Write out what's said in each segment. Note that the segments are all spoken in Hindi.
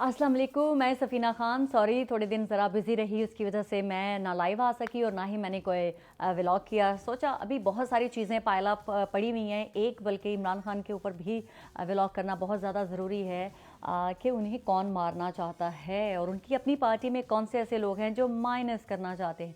अस्सलाम वालेकुम, मैं सफ़ीना ख़ान। सॉरी, थोड़े दिन ज़रा बिज़ी रही, उसकी वजह से मैं ना लाइव आ सकी और ना ही मैंने कोई व्लॉग किया। सोचा अभी बहुत सारी चीज़ें पाइल अप पड़ी हुई हैं, एक बल्कि इमरान खान के ऊपर भी व्लॉग करना बहुत ज़्यादा ज़रूरी है कि उन्हें कौन मारना चाहता है और उनकी अपनी पार्टी में कौन से ऐसे लोग हैं जो माइनस करना चाहते हैं।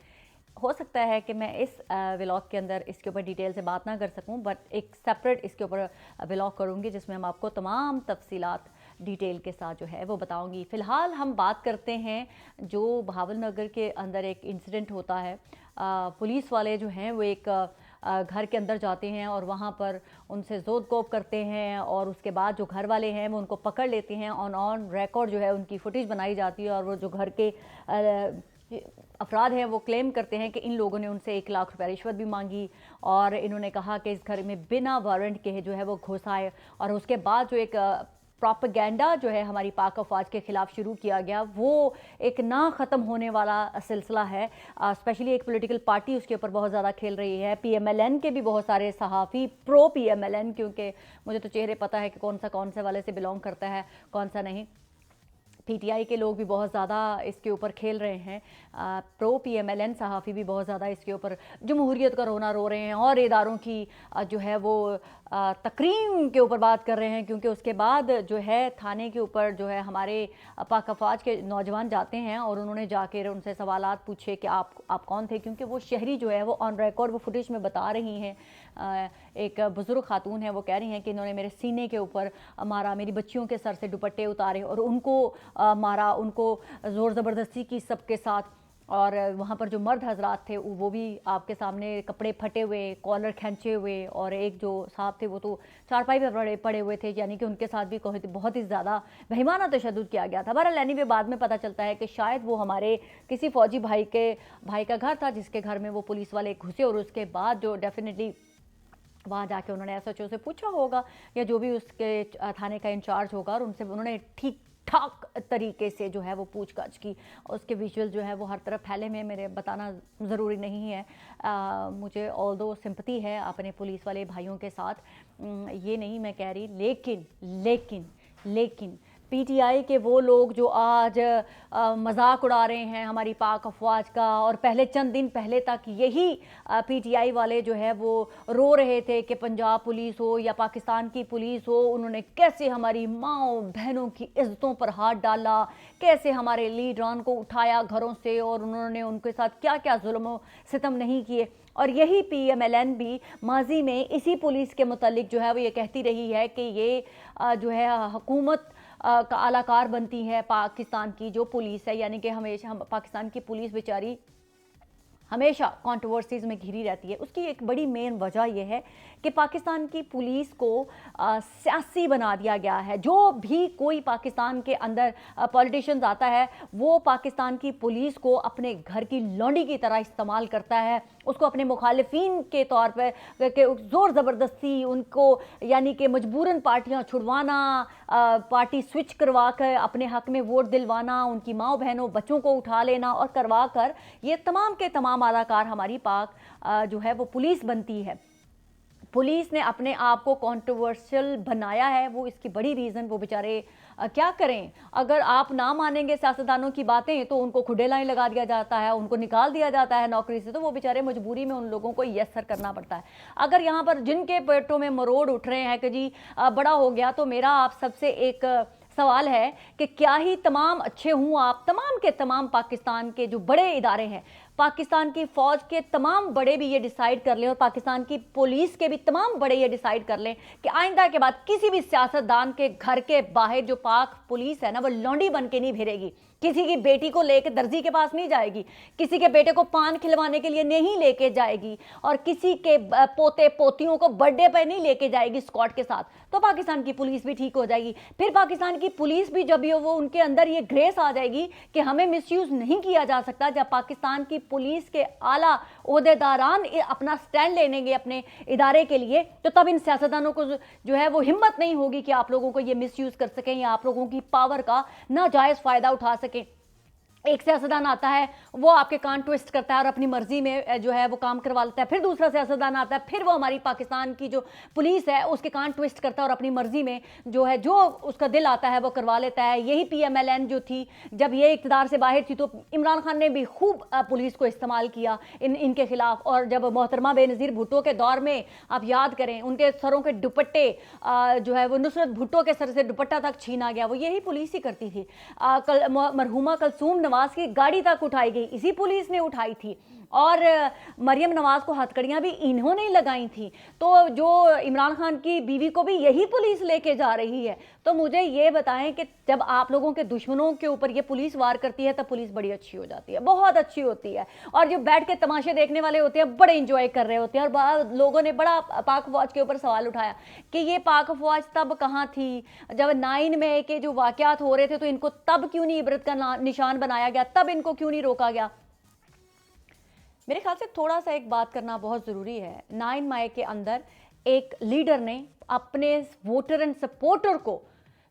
हो सकता है कि मैं इस व्लॉग के अंदर इसके ऊपर डिटेल से बात ना कर सकूं, बट एक सेपरेट इसके ऊपर व्लॉग करूंगी जिसमें हम आपको तमाम तफसीलात डिटेल के साथ जो है वो बताऊंगी। फ़िलहाल हम बात करते हैं जो भावल नगर के अंदर एक इंसिडेंट होता है। पुलिस वाले जो हैं वो एक घर के अंदर जाते हैं और वहाँ पर उनसे ज़ोर कोप करते हैं और उसके बाद जो घर वाले हैं वो उनको पकड़ लेते हैं। ऑन रिकॉर्ड जो है उनकी फुटेज बनाई जाती है और वो जो घर के अफराद हैं वो क्लेम करते हैं कि इन लोगों ने उनसे 1 लाख रुपए रिश्वत भी मांगी और इन्होंने कहा कि इस घर में बिना वारंट के जो है वो घुस आए। और उसके बाद जो एक प्रोपेगेंडा जो है हमारी पाक अफवाज के ख़िलाफ़ शुरू किया गया, वो एक ना ख़त्म होने वाला सिलसिला है। स्पेशली एक पॉलिटिकल पार्टी उसके ऊपर बहुत ज़्यादा खेल रही है। PMLN के भी बहुत सारे सहाफ़ी प्रो PMLN, क्योंकि मुझे तो चेहरे पता है कि कौन सा वाले से बिलोंग करता है कौन सा नहीं। PTI के लोग भी बहुत ज़्यादा इसके ऊपर खेल रहे हैं। प्रो PMLN सहाफ़ी भी बहुत ज़्यादा इसके ऊपर जमहूरियत का रोना रो रहे हैं और इदारों की जो है वो तकरीम के ऊपर बात कर रहे हैं, क्योंकि उसके बाद जो है थाने के ऊपर जो है हमारे पाक अफवाज के नौजवान जाते हैं और उन्होंने जाकर उनसे सवालात पूछे कि आप कौन थे, क्योंकि वो शहरी जो है वो ऑन रिकॉर्ड वो फुटेज में बता रही हैं। एक बुज़ुर्ग खातून है, वो कह रही हैं कि इन्होंने मेरे सीने के ऊपर मारा, मेरी बच्चियों के सर से दुपट्टे उतारे और उनको मारा, उनको ज़ोर ज़बरदस्ती की सबके साथ। और वहाँ पर जो मर्द हजरात थे वो भी आपके सामने कपड़े फटे हुए, कॉलर खींचे हुए, और एक जो साहब थे वो तो चारपाई पे पड़े हुए थे, यानी कि उनके साथ भी बहुत ही ज़्यादा बेईमाना तशद्दुद किया गया था। बहरहाल एनीवे बाद में पता चलता है कि शायद वो हमारे किसी फ़ौजी भाई का घर था जिसके घर में वो पुलिस वाले घुसे और उसके बाद जो डेफिनेटली वहाँ जाके उन्होंने SHO से पूछा होगा या जो भी उसके थाने का इंचार्ज होगा और उनसे उन्होंने ठीक ठाक तरीके से जो है वो पूछताछ की। उसके विजुअल जो है वो हर तरफ फैले में, मेरे बताना ज़रूरी नहीं है। मुझे ऑल्दो सिंपैथी है अपने पुलिस वाले भाइयों के साथ, ये नहीं मैं कह रही, लेकिन PTI के वो लोग जो आज मजाक उड़ा रहे हैं हमारी पाक अफवाज का, और पहले चंद दिन पहले तक यही PTI वाले जो है वो रो रहे थे कि पंजाब पुलिस हो या पाकिस्तान की पुलिस हो, उन्होंने कैसे हमारी माओ बहनों की इज्जतों पर हाथ डाला, कैसे हमारे लीडरान को उठाया घरों से और उन्होंने उनके साथ क्या क्या जुल्म सितम नहीं किए। और यही PMLN भी माजी में इसी पुलिस के मुतालिक जो है वो ये कहती रही है कि ये जो है हुकूमत का आलाकार बनती है पाकिस्तान की जो पुलिस है, यानी कि हमेशा हम पाकिस्तान की पुलिस बेचारी हमेशा कंट्रोवर्सीज़ में घिरी रहती है। उसकी एक बड़ी मेन वजह यह है कि पाकिस्तान की पुलिस को सियासी बना दिया गया है। जो भी कोई पाकिस्तान के अंदर पॉलिटिशियंस आता है वो पाकिस्तान की पुलिस को अपने घर की लौंडी की तरह इस्तेमाल करता है, उसको अपने मुखालिफिन के तौर पर ज़ोर ज़बरदस्ती उनको, यानी कि मजबूरन पार्टियां छुड़वाना, पार्टी स्विच करवा कर अपने हक में वोट दिलवाना, उनकी माओ बहनों बच्चों को उठा लेना और करवा कर ये तमाम के तमाम अदाकार हमारी पाक जो है वो पुलिस बनती है। पुलिस ने अपने आप को कंट्रोवर्शियल बनाया है, वो इसकी बड़ी रीज़न वो बेचारे क्या करें। अगर आप ना मानेंगे सियासतदानों की बातें तो उनको खुडे लाइन लगा दिया जाता है, उनको निकाल दिया जाता है नौकरी से, तो वो बेचारे मजबूरी में उन लोगों को यस सर करना पड़ता है। अगर यहाँ पर जिनके पेटों में मरोड़ उठ रहे हैं कि जी बड़ा हो गया, तो मेरा आप सबसे एक सवाल है कि क्या ही तमाम अच्छे हों आप, तमाम के तमाम पाकिस्तान के जो बड़े इदारे हैं, पाकिस्तान की फ़ौज के तमाम बड़े भी ये डिसाइड कर लें और पाकिस्तान की पुलिस के भी तमाम बड़े ये डिसाइड कर लें कि आइंदा के बाद किसी भी सियासतदान के घर के बाहर जो पाक पुलिस है ना वो लौंडी बन के नहीं भिड़ेगी, किसी की बेटी को लेकर दर्जी के पास नहीं जाएगी, किसी के बेटे को पान खिलवाने के लिए नहीं लेके जाएगी, और किसी के पोते पोतियों को बर्थडे पर नहीं लेके जाएगी स्क्वाड के साथ, तो पाकिस्तान की पुलिस भी ठीक हो जाएगी। फिर पाकिस्तान की पुलिस भी जब वो उनके अंदर ये ग्रेस आ जाएगी कि हमें मिसयूज नहीं किया जा सकता, जब पाकिस्तान की पुलिस के आला ओहदेदारान अपना स्टैंड लेंगे अपने इदारे के लिए, तो तब इन सियासतदानों को जो है वो हिम्मत नहीं होगी कि आप लोगों को ये मिसयूज कर सकें या आप लोगों की पावर का नाजायज़ फ़ायदा उठा सकें। एक सियासतदान आता है, वो आपके कान ट्विस्ट करता है और अपनी मर्जी में जो है वो काम करवा लेता है। फिर दूसरा सियासतदान आता है, फिर वो हमारी पाकिस्तान की जो पुलिस है उसके कान ट्विस्ट करता है और अपनी मर्जी में जो है जो उसका दिल आता है वो करवा लेता है। यही PMLN जो थी, जब ये इक़्तिदार से बाहर थी तो इमरान खान ने भी खूब पुलिस को इस्तेमाल किया इनके खिलाफ। और जब मोहतरमा बेनज़ीर भुट्टो के दौर में आप याद करें, उनके सरों के दुपट्टे जो है वो नुसरत भुट्टो के सर से दुपट्टा तक छीना गया, वो यही पुलिस ही करती थी। मरहुमा कलसूम नवाज की गाड़ी तक उठाई गई, इसी पुलिस ने उठाई थी। और मरियम नवाज को हथकड़ियां भी इन्होंने ही लगाई थी। तो जो इमरान खान की बीवी को भी यही पुलिस लेके जा रही है। तो मुझे ये बताएं कि जब आप लोगों के दुश्मनों के ऊपर ये पुलिस वार करती है तब पुलिस बड़ी अच्छी हो जाती है, बहुत अच्छी होती है। और जो बैठ के तमाशे देखने वाले होते हैं बड़े इंजॉय कर रहे होते हैं। और बाद लोगों ने बड़ा पाक फौज के ऊपर सवाल उठाया कि ये पाक फौज तब कहाँ थी जब 9 मई के जो वाकयात हो रहे थे, तो इनको तब क्यों नहीं इबरत का निशान बनाया गया, तब इनको क्यों नहीं रोका गया। मेरे ख्याल से थोड़ा सा एक बात करना बहुत ज़रूरी है। 9 मई के अंदर एक लीडर ने अपने वोटर एंड सपोर्टर को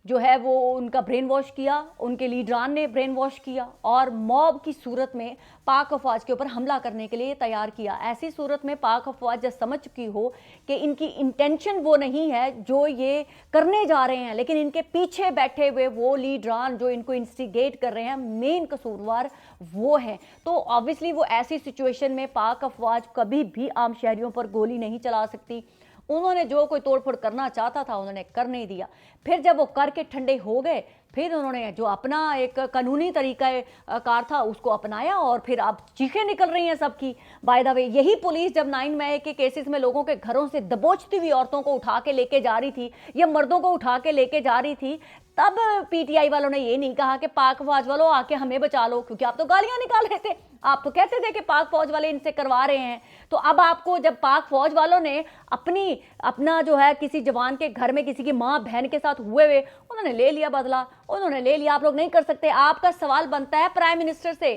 जो है वो उनका ब्रेन वॉश किया, उनके लीडरान ने ब्रेन वॉश किया और मॉब की सूरत में पाक अफवाज के ऊपर हमला करने के लिए तैयार किया। ऐसी सूरत में पाक अफवाज जब समझ चुकी हो कि इनकी इंटेंशन वो नहीं है जो ये करने जा रहे हैं, लेकिन इनके पीछे बैठे हुए वो लीडरान जो इनको इंस्टिगेट कर रहे हैं, मेन कसूरवार वो हैं, तो ऑब्वियसली वो ऐसी सिचुएशन में पाक अफवाज कभी भी आम शहरियों पर गोली नहीं चला सकती। उन्होंने जो कोई तोड़फोड़ करना चाहता था उन्होंने कर नहीं दिया। फिर जब वो करके ठंडे हो गए, फिर उन्होंने जो अपना एक कानूनी तरीका कार था उसको अपनाया और फिर अब चीखें निकल रही हैं सबकी। बाय द वे, यही पुलिस जब 9 मई के केसेस में लोगों के घरों से दबोचती हुई औरतों को उठा के लेके जा रही थी या मर्दों को उठा के लेके जा रही थी, तब PTI वालों ने ये नहीं कहा कि पाक फौज वालों आके हमें बचा लो, क्योंकि आप तो गालियां निकाल रहे थे, आप तो कहते थे कि पाक फौज वाले इनसे करवा रहे हैं। तो अब आपको जब पाक फौज वालों ने अपना जो है किसी जवान के घर में किसी की माँ बहन के साथ हुए उन्होंने ले लिया बदला, उन्होंने ले लिया। आप लोग नहीं कर सकते। आपका सवाल बनता है प्राइम मिनिस्टर से,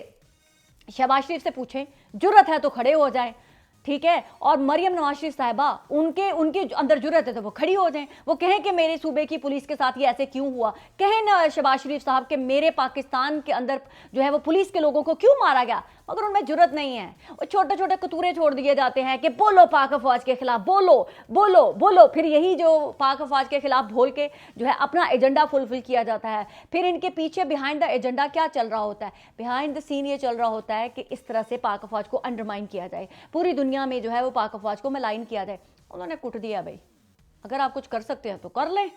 शहबाज शरीफ से पूछें, जुर्रत है तो खड़े हो जाएं, ठीक है। और मरियम नवाज शरीफ साहिबा, उनके अंदर जुर्रत है तो वो खड़ी हो जाएं, वो कहें कि मेरे सूबे की पुलिस के साथ ये ऐसे क्यों हुआ। कहें ना शहबाज शरीफ साहब के मेरे पाकिस्तान के अंदर जो है वो पुलिस के लोगों को क्यों मारा गया, मगर उनमें जुर्रत नहीं है। वो छोटे छोटे कतूरे छोड़ दिए जाते हैं कि बोलो पाक फौज के खिलाफ, बोलो बोलो बोलो। फिर यही जो पाक फौज के खिलाफ बोल के जो है अपना एजेंडा फुलफिल किया जाता है। फिर इनके पीछे बिहाइंड द एजेंडा क्या चल रहा होता है, बिहाइंड द सीन ये चल रहा होता है कि इस तरह से पाक फौज को अंडरमाइन किया जाए, पूरी दुनिया में जो है वो पाक फौज को मलाइन किया जाए। उन्होंने कुट दिया, भाई अगर आप कुछ कर सकते हैं तो कर लें,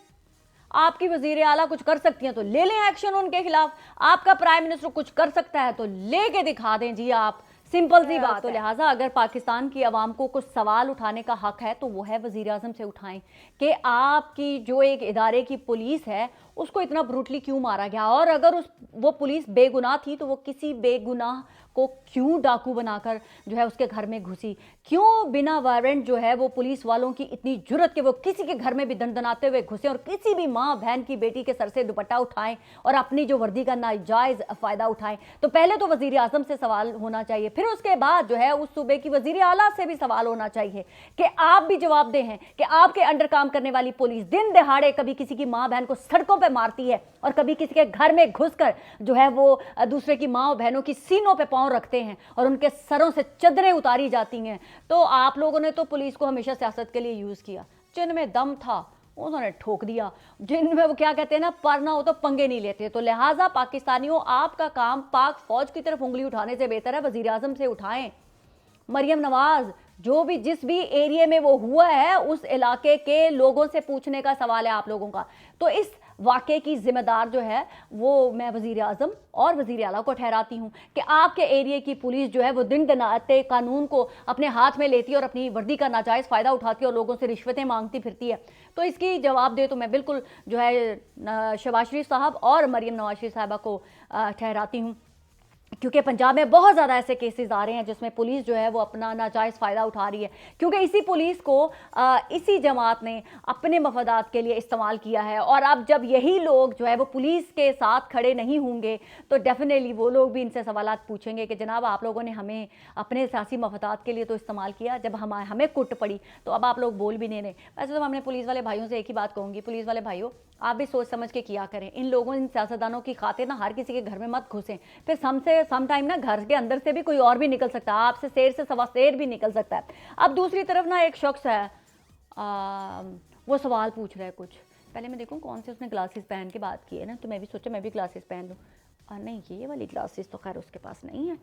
आपकी वजीर आला कुछ कर सकती हैं तो ले लें एक्शन उनके खिलाफ, आपका प्राइम मिनिस्टर कुछ कर सकता है तो लेके दिखा दें जी आप, सिंपल सी बात। तो लिहाजा अगर पाकिस्तान की आवाम को कुछ सवाल उठाने का हक है तो वो है वजीर आजम से उठाएं कि आपकी जो एक इदारे की पुलिस है उसको इतना ब्रूटली क्यों मारा गया, और अगर वो पुलिस बेगुनाह थी तो वो किसी बेगुनाह को क्यों डाकू बनाकर जो है उसके घर में घुसी, क्यों बिना वारंट जो है वो पुलिस वालों की इतनी जुर्रत कि वो किसी के घर में भी दंदनाते हुए घुसे और किसी भी माँ बहन की बेटी के सर से दुपट्टा उठाएं और अपनी जो वर्दी का नाजायज फायदा उठाएं। तो पहले तो वजीर आजम से सवाल होना चाहिए, फिर उसके बाद जो है उस सूबे की वजीर आला से भी सवाल होना चाहिए कि आप भी जवाबदेह हैं कि आपके अंडर काम करने वाली पुलिस दिन दहाड़े कभी किसी की माँ बहन को सड़कों पर मारती है और कभी किसी के घर में घुसकर जो है वो दूसरे की माँ बहनों की सीनों पे पांव रखते हैं और उनके सरों से चदरें उतारी जाती हैं। तो आप लोगों ने तो पुलिस को हमेशा सियासत के लिए यूज किया, जिनमें दम था उन्होंने ठोक दिया, जिनमें वो क्या कहते हैं ना, पर ना हो तो पंगे नहीं लेते। तो लिहाजा पाकिस्तानियों, आपका काम पाक फौज की तरफ उंगली उठाने से बेहतर है वजीर आजम से उठाएं। मरियम नवाज जो भी जिस भी एरिया में वो हुआ है उस इलाके के लोगों से पूछने का सवाल है आप लोगों का। तो इस वाक़े की जिम्मेदार जो है वो मैं वज़ीर आज़म और वज़ीर आला को ठहराती हूँ कि आपके एरिया की पुलिस जो है वो दिन दनाते कानून को अपने हाथ में लेती है और अपनी वर्दी का नाजायज़ फ़ायदा उठाती है और लोगों से रिश्वतें मांगती फिरती है। तो इसकी जवाब दे तो मैं बिल्कुल जो है शहबाज शरीफ साहब और मरियम नवाज शरीफ साहबा को ठहराती हूँ। क्योंकि पंजाब में बहुत ज़्यादा ऐसे केसेस आ रहे हैं जिसमें पुलिस जो है वो अपना नाजायज़ फ़ायदा उठा रही है, क्योंकि इसी पुलिस को इसी जमात ने अपने मफादात के लिए इस्तेमाल किया है। और अब जब यही लोग जो है वो पुलिस के साथ खड़े नहीं होंगे तो डेफिनेटली वो लोग भी इनसे सवालात पूछेंगे कि जनाब आप लोगों ने हमें अपने सियासी मफादात के लिए तो इस्तेमाल किया, जब हमें कुट पड़ी तो अब आप लोग बोल भी नहीं रहे। वैसे तो हमने पुलिस वाले भाइयों से एक ही बात कहूँगी, पुलिस वाले भाइयों आप भी सोच समझ के किया करें। इन लोगों, इन सियासतदानों की खातिर ना हर किसी के घर में मत घुसें, फिर सम टाइम ना घर के अंदर से भी कोई और भी निकल सकता है, आपसे शेर से सवा शेर भी निकल सकता है। अब दूसरी तरफ ना एक शख्स है, वो सवाल पूछ रहा है कुछ, पहले मैं देखूँ कौन से उसने ग्लासेस पहन के बात की है ना, तो मैं भी सोचा मैं भी ग्लासेस पहन लूँ। नहीं, ये वाली ग्लासेस तो खैर उसके पास नहीं है,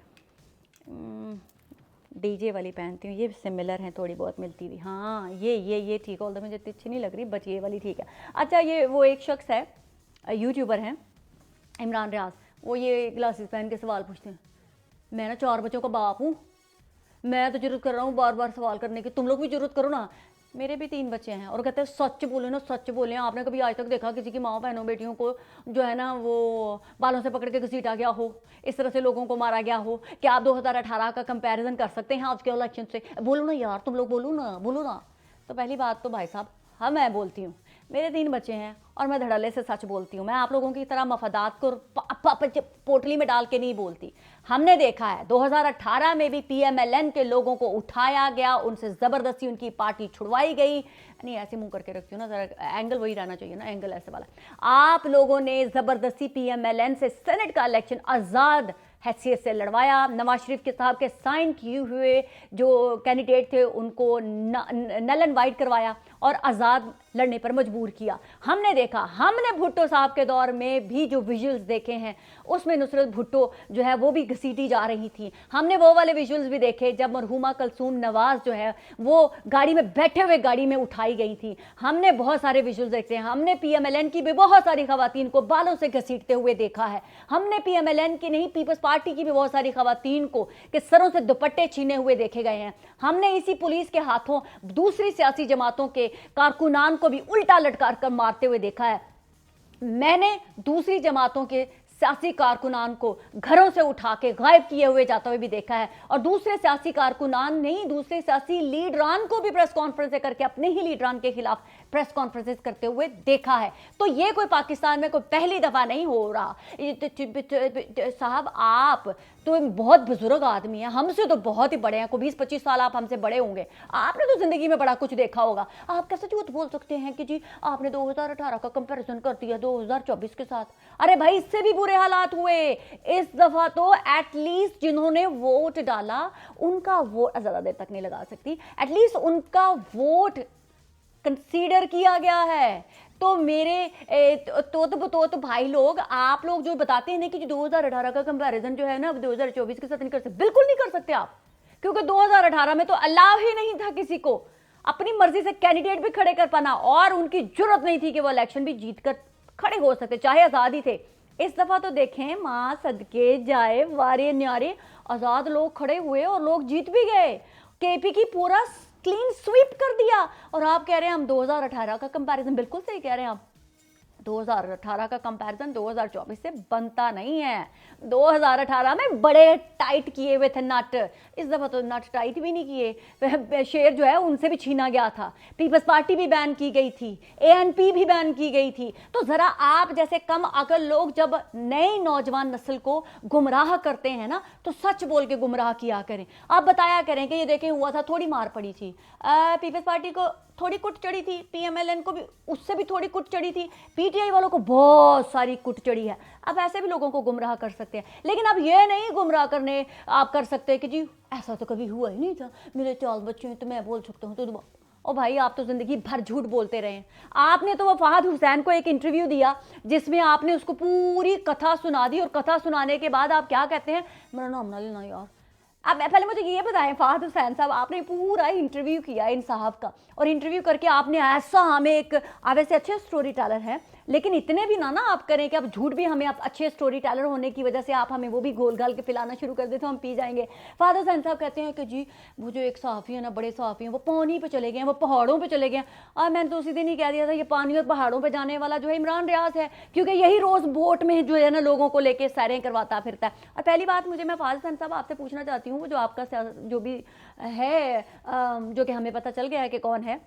डीजे वाली पहनती हूँ, ये सिमिलर हैं थोड़ी बहुत मिलती हुई। हाँ ये ठीक है, मुझे इतनी अच्छी नहीं लग रही, बट ये वाली ठीक है। अच्छा, ये वो एक शख्स है, यूट्यूबर हैं इमरान रियाज, वो ये ग्लासेस पहन के सवाल पूछते हैं। मैं ना 4 बच्चों का बाप हूँ, मैं तो जरूरत कर रहा हूँ बार बार सवाल करने की, तुम लोग भी जरूरत करो ना, मेरे भी 3 बच्चे हैं। और कहते हैं सच बोले ना, सच बोले, आपने कभी आज तक देखा किसी की माँ बहनों बेटियों को जो है ना वो बालों से पकड़ के घसीटा गया हो, इस तरह से लोगों को मारा गया हो? क्या आप 2018 का कंपैरिजन कर सकते हैं आज के इलेक्शन से? बोलो ना यार, तुम लोग बोलो ना। तो पहली बात तो भाई साहब, हाँ मैं बोलती हूँ, मेरे 3 बच्चे हैं और मैं धड़ल्ले से सच बोलती हूँ। मैं आप लोगों की तरह मफादात को पोटली में डाल के नहीं बोलती। हमने देखा है 2018 में भी पीएमएलएन के लोगों को उठाया गया, उनसे ज़बरदस्ती उनकी पार्टी छुड़वाई गई। नहीं, ऐसे मुंह करके रखती हूँ ना, ज़रा एंगल वही रहना चाहिए ना, एंगल ऐसे वाला। आप लोगों ने ज़बरदस्ती पीएमएलएन से सेनेट का इलेक्शन आज़ाद हैसियत से लड़वाया। नवाज शरीफ के साहब के साइन किए हुए जो कैंडिडेट थे उनको नल एंड वाइट करवाया और आज़ाद लड़ने पर मजबूर किया। हमने देखा, हमने भुट्टो साहब के दौर में भी जो विजुअल्स देखे हैं उसमें नुसरत भुट्टो जो है वो भी घसीटी जा रही थी। हमने वो वाले विजुअल्स भी देखे जब मरहुमा कलसूम नवाज जो है वो गाड़ी में बैठे हुए गाड़ी में उठाई गई थी। हमने बहुत सारे विजुअल्स देखे हैं। हमने पीएमएलएन की भी बहुत सारी खवातीन को बालों से घसीटते हुए देखा है। हमने पीएमएलएन की नहीं, पीपल्स पार्टी की भी बहुत सारी खवातीन को कि सरों से दुपट्टे छीने हुए देखे गए हैं। हमने इसी पुलिस के हाथों दूसरी सियासी जमातों के कारकुनान को भी उल्टा लटकार कर मारते हुए देखा है। मैंने दूसरी जमातों के सियासी कारकुनान को घरों से उठा के गायब किए हुए जाते हुए भी देखा है, और दूसरे सियासी कारकुनान नहीं, दूसरे सियासी लीडरान को भी प्रेस कॉन्फ्रेंस करके अपने ही लीडरान के खिलाफ प्रेस कॉन्फ्रेंसेस करते हुए देखा है। तो ये कोई पाकिस्तान में कोई पहली दफा नहीं हो रहा। साहब आप तो बहुत बुजुर्ग आदमी हैं, हमसे तो बहुत ही बड़े हैं, कोई 20-25 साल आप हमसे बड़े होंगे, आपने तो जिंदगी में बड़ा कुछ देखा होगा। आप कैसे झूठ बोल सकते हैं कि जी आपने 2018 का कंपैरिजन कर दिया 2024 के साथ? अरे भाई, इससे भी बुरे हालात हुए। इस दफा तो एटलीस्ट जिन्होंने वोट डाला उनका वोट, ज्यादा देर तक नहीं लगा सकती, एटलीस्ट उनका वोट कंसीडर किया गया है। तो मेरे तो भाई लोग, आप लोग जो बताते हैं ना कि 2018 का कंपैरिजन जो है ना 2024 के साथ नहीं कर सकते, बिल्कुल नहीं कर सकते आप, क्योंकि 2018 में तो अलाउ ही नहीं था किसी को अपनी मर्जी से कैंडिडेट भी खड़े कर पाना, और उनकी जरूरत नहीं थी कि वो इलेक्शन भी जीत कर खड़े हो सकते, चाहे आजादी थे। इस दफा तो देखें, मां सदके जाए वारे न्यारे, आजाद लोग खड़े हुए और लोग जीत भी गए। केपी की पूरा क्लीन स्वीप कर दिया, और आप कह रहे हैं हम 2018 का कंपैरिजन, बिल्कुल सही कह रहे हैं आप, 2018 का कंपैरिजन 2024 से बनता नहीं है। 2018 में बड़े टाइट किए हुए थे नट, इस दफा तो नट टाइट भी नहीं किए। शेयर जो है उनसे भी छीना गया था, पीपल्स पार्टी भी बैन की गई थी, एएनपी भी बैन की गई थी। तो जरा आप जैसे कम अकल लोग जब नई नौजवान नस्ल को गुमराह करते हैं ना, तो सच बोल के गुमराह किया करें। आप बताया करें कि ये देखें हुआ था, थोड़ी मार पड़ी थी, पीपल्स पार्टी को थोड़ी कुट चढ़ी थी, पीएमएलएन को भी उससे भी थोड़ी कुट चढ़ी थी, पीटीआई वालों को बहुत सारी कुट चढ़ी है। अब ऐसे भी लोगों को गुमराह कर सकते हैं, लेकिन अब ये नहीं गुमराह करने आप कर सकते कि जी ऐसा तो कभी हुआ ही नहीं था, मेरे 4 बच्चे हैं तो मैं बोल सकता हूँ। तो ओ भाई, आप तो जिंदगी भर झूठ बोलते रहे। आपने तो वो फहद हुसैन को एक इंटरव्यू दिया जिसमें आपने उसको पूरी कथा सुना दी, और कथा सुनाने के बाद आप क्या कहते हैं, मेरा नाम ना लेना यार। अब पहले मुझे ये बताएं फहद हुसैन साहब, आपने पूरा इंटरव्यू किया इन साहब का, और इंटरव्यू करके आपने ऐसा, हमें एक, आप वैसे अच्छे स्टोरी टेलर हैं, लेकिन इतने भी ना आप करें कि आप झूठ भी हमें, आप अच्छे स्टोरी टेलर होने की वजह से आप हमें वो भी घोल घाल के पिलाना शुरू कर दे तो हम पी जाएंगे। फादर सैन साहब कहते हैं कि जी वो जो एक सहाफ़ी है ना, बड़े सहाफ़ी हैं, वो पानी पे चले गए हैं, वो पहाड़ों पे चले गए हैं। और मैंने तो उसी दिन ही कह दिया था ये पानी और पहाड़ों पे जाने वाला जो है इमरान रियाज है, क्योंकि यही रोज़ बोट में जो है ना लोगों को लेके सैरें करवाता फिरता है। और पहली बात मुझे, मैं फादर सैन साहब आपसे पूछना चाहती हूँ, वो जो आपका जो भी है जो कि हमें पता चल गया है कि कौन है,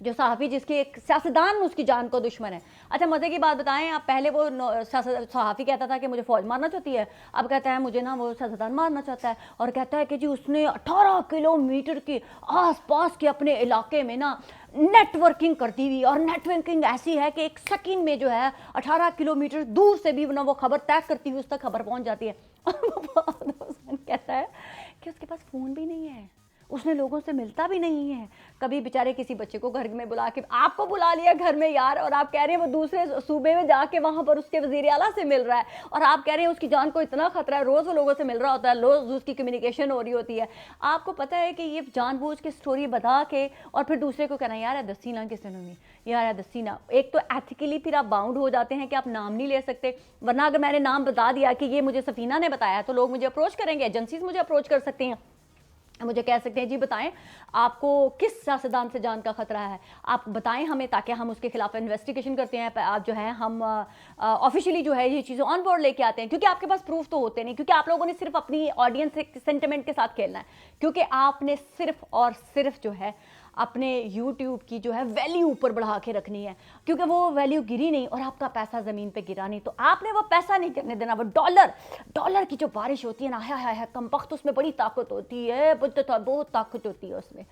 जो सहाफ़ी जिसके एक सियासतदान उसकी जान को दुश्मन है। अच्छा मज़े की बात बताएं आप, पहले वो सहाफ़ी कहता था कि मुझे फ़ौज मारना चाहती है, अब कहता है मुझे ना वो सियासतदान मारना चाहता है, और कहता है कि जी उसने 18 किलोमीटर के आसपास के अपने इलाके में ना नेटवर्किंग करती हुई, और नेटवर्किंग ऐसी है कि एक सेकंड में जो है 18 किलोमीटर दूर से भी ना वो खबर तय करती हुई उस तक खबर पहुंच जाती है। और कहता है कि उसके पास फ़ोन भी नहीं है, उसने लोगों से मिलता भी नहीं है। कभी बेचारे किसी बच्चे को घर में बुला के, आपको बुला लिया घर में यार, और आप कह रहे हैं वो दूसरे सूबे में जाके वहां पर उसके वज़ीर आला से मिल रहा है, और आप कह रहे हैं उसकी जान को इतना खतरा है, रोज़ वो लोगों से मिल रहा होता है, रोज़ उसकी कम्युनिकेशन हो रही होती है। आपको पता है कि ये जानबूझ के स्टोरी बता के और फिर दूसरे को कहना यार दस्सी ना किसी ने, यार दस्सी ना। एक तो एथिकली फिर आप बाउंड हो जाते हैं कि आप नाम नहीं ले सकते, वरना अगर मैंने नाम बता दिया कि ये मुझे सफीना ने बताया तो लोग मुझे अप्रोच करेंगे, एजेंसीज मुझे अप्रोच कर सकती हैं, मुझे कह सकते हैं जी बताएं आपको किस सियासतदान से जान का खतरा है, आप बताएं हमें, ताकि हम उसके खिलाफ इन्वेस्टिगेशन करते हैं। आप जो है हम ऑफिशियली जो है ये चीज़ें ऑन बोर्ड लेके आते हैं, क्योंकि आपके पास प्रूफ तो होते नहीं, क्योंकि आप लोगों ने सिर्फ अपनी ऑडियंस सेंटिमेंट के साथ खेलना है, क्योंकि आपने सिर्फ और सिर्फ जो है अपने YouTube की जो है वैल्यू ऊपर बढ़ा के रखनी है, क्योंकि वो वैल्यू गिरी नहीं और आपका पैसा ज़मीन पे गिरा नहीं, तो आपने वो पैसा नहीं करने देना। वो डॉलर की जो बारिश होती है ना, हाय हाय हाय, कम वक्त उसमें बड़ी ताकत होती है, बहुत ताकत होती है उसमें,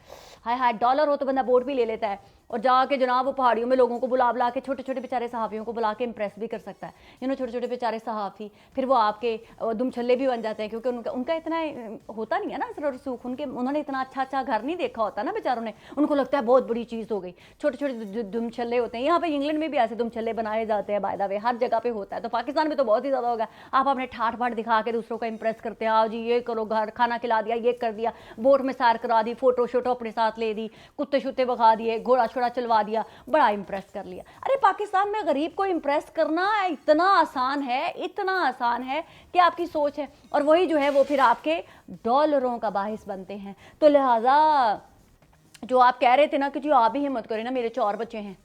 हाय हाय। डॉलर हो तो बंदा बोट भी ले लेता है और जाके जनाब वो पहाड़ियों में लोगों को बुला के, छोटे छोटे बेचारे सहाफ़ियों को बुला के इंप्रेस भी कर सकता है, छोटे छोटे बेचारे सहाफ़ी, फिर वो आपके दुमछल्ले भी बन जाते हैं, क्योंकि उनका इतना होता नहीं है ना असर और सूख, उन्होंने इतना अच्छा घर नहीं देखा होता ना बेचारों ने, उनको लगता है बहुत बड़ी चीज़ हो गई। छोटे छोटे दुमछल्ले होते हैं, यहाँ पे इंग्लैंड में भी ऐसे दुमछल्ले बनाए जाते हैं, बाय द वे हर जगह पे होता है, तो पाकिस्तान में तो बहुत ही ज़्यादा होगा। आप अपने ठाठ बाट दिखा के दूसरों को इंप्रेस करते हैं, आओ जी ये करो, घर खाना खिला दिया, ये कर दिया, बोट में सैर करा दी, फोटो शोटो अपने साथ ले दी, कुत्ते शुत्ते बखा दिए, घोड़ा छोड़ा चलवा दिया, बड़ा इंप्रेस कर लिया। अरे पाकिस्तान में गरीब को इंप्रेस करना इतना आसान है, इतना आसान है कि आपकी सोच है, और वही जो है वो फिर आपके डॉलरों का बाहिस बनते हैं। तो लिहाजा जो आप कह रहे थे ना कि जी आप भी हिम्मत करें ना, मेरे 4 बच्चे हैं,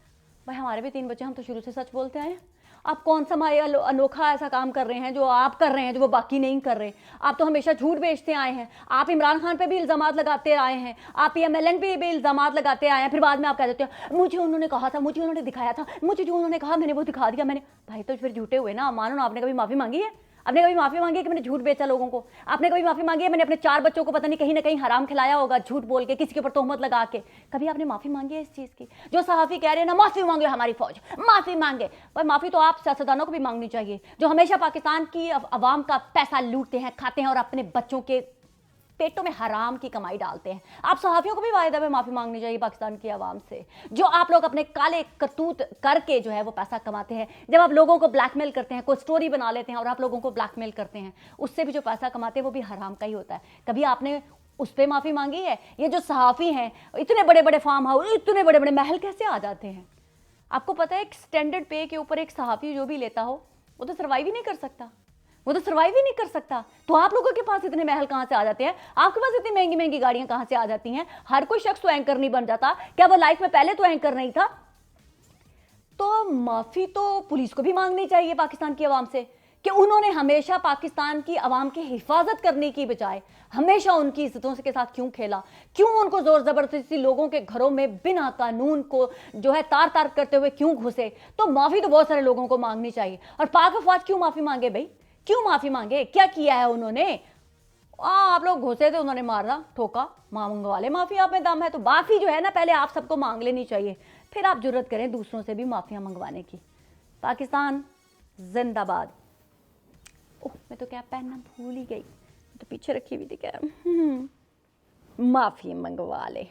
भाई हमारे भी 3 बच्चे, हम तो शुरू से सच बोलते आए हैं। आप कौन सा हमारे अनोखा ऐसा काम कर रहे हैं जो आप कर रहे हैं जो वो बाकी नहीं कर रहे? आप तो हमेशा झूठ बेचते आए हैं, आप इमरान खान पे भी इल्ज़ामात लगाते आए हैं, आप PMLN पे भी इल्ज़ामात लगाते आए हैं, फिर बाद में आप कह देते हैं मुझे उन्होंने कहा था, मुझे उन्होंने दिखाया था, मुझे जो उन्होंने कहा मैंने वो दिखा दिया मैंने। भाई तो फिर झूठे हुए ना, मानो ना आपने कभी माफ़ी मांगी है? आपने कभी माफ़ी मांगी है कि मैंने झूठ बेचा लोगों को? आपने कभी माफ़ी मांगी है मैंने अपने 4 बच्चों को पता नहीं कहीं ना कहीं हराम खिलाया होगा झूठ बोल के, किसी के ऊपर तोहमत लगा के? कभी आपने माफ़ी मांगी है इस चीज़ की? जो सहाफ़ी कह रहे हैं ना माफ़ी मांगे हमारी फौज, माफ़ी मांगे, भाई माफ़ी तो आप सियासतदानों को भी मांगनी चाहिए, जो हमेशा पाकिस्तान की अवाम का पैसा लूटते हैं, खाते हैं और अपने बच्चों के पेटों में हराम की कमाई डालते हैं। आप सहाफ़ियों को भी वायदा में माफ़ी मांगनी चाहिए पाकिस्तान की आवाम से, जो आप लोग अपने काले करतूत करके जो है वो पैसा कमाते हैं। जब आप लोगों को ब्लैकमेल करते हैं, कोई स्टोरी बना लेते हैं और आप लोगों को ब्लैकमेल करते हैं, उससे भी जो पैसा कमाते हैं वो भी हराम का ही होता है। कभी आपने उस पर माफ़ी मांगी है? ये जो सहाफ़ी हैं, इतने बड़े बड़े फार्म हाउस, इतने बड़े बड़े महल कैसे आ जाते हैं? आपको पता है एक स्टैंडर्ड पे के ऊपर एक सहाफ़ी जो भी लेता हो वो तो सर्वाइव ही नहीं कर सकता, वो तो सर्वाइव ही नहीं कर सकता। तो आप लोगों के पास इतने महल कहां से आ जाते हैं? आपके पास इतनी महंगी महंगी गाड़ियां कहां से आ जाती हैं? हर कोई शख्स तो एंकर नहीं बन जाता। क्या वो लाइफ में पहले तो एंकर नहीं था? तो माफी तो पुलिस को भी मांगनी चाहिए पाकिस्तान की आवाम से कि उन्होंने हमेशा पाकिस्तान की आवाम की हिफाजत करने की बजाय हमेशा उनकी इज्जतों के साथ क्यों खेला, क्यों उनको जोर जबरदस्ती लोगों के घरों में बिना कानून को जो है तार तार करते हुए क्यों घुसे? तो माफी तो बहुत सारे लोगों को मांगनी चाहिए। और पाक अफवाज क्यों माफी मांगे भाई? क्यों माफी मांगे? क्या किया है उन्होंने? आप लोग घुसे थे, उन्होंने मारा ठोका, मंगवा ले माफी, आप में दम है तो। माफी जो है ना पहले आप सबको मांग लेनी चाहिए, फिर आप जुर्रत करें दूसरों से भी माफिया मंगवाने की। पाकिस्तान जिंदाबाद। ओह मैं तो क्या पहनना भूल ही गई, तो पीछे रखी हुई थी क्या, माफी मंगवा ले।